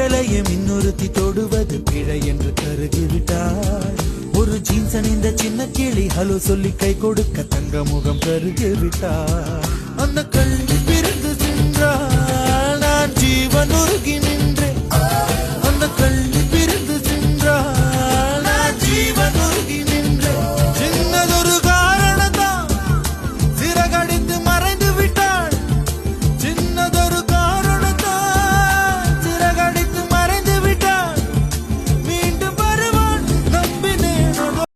விரலையும் இன்னொருத்தி தொடுவது பிழை என்று கருகிவிட்டாள். ஒரு ஜீன்ஸ் அணிந்த சின்ன கிளி ஹலோ சொல்லி கை கொடுக்க தங்க முகம் கருகிவிட்டாள். அந்த கல்வி பிறந்து சென்றால் நான் ஜீவன் உருகி நின்றேன். அந்த கல்வி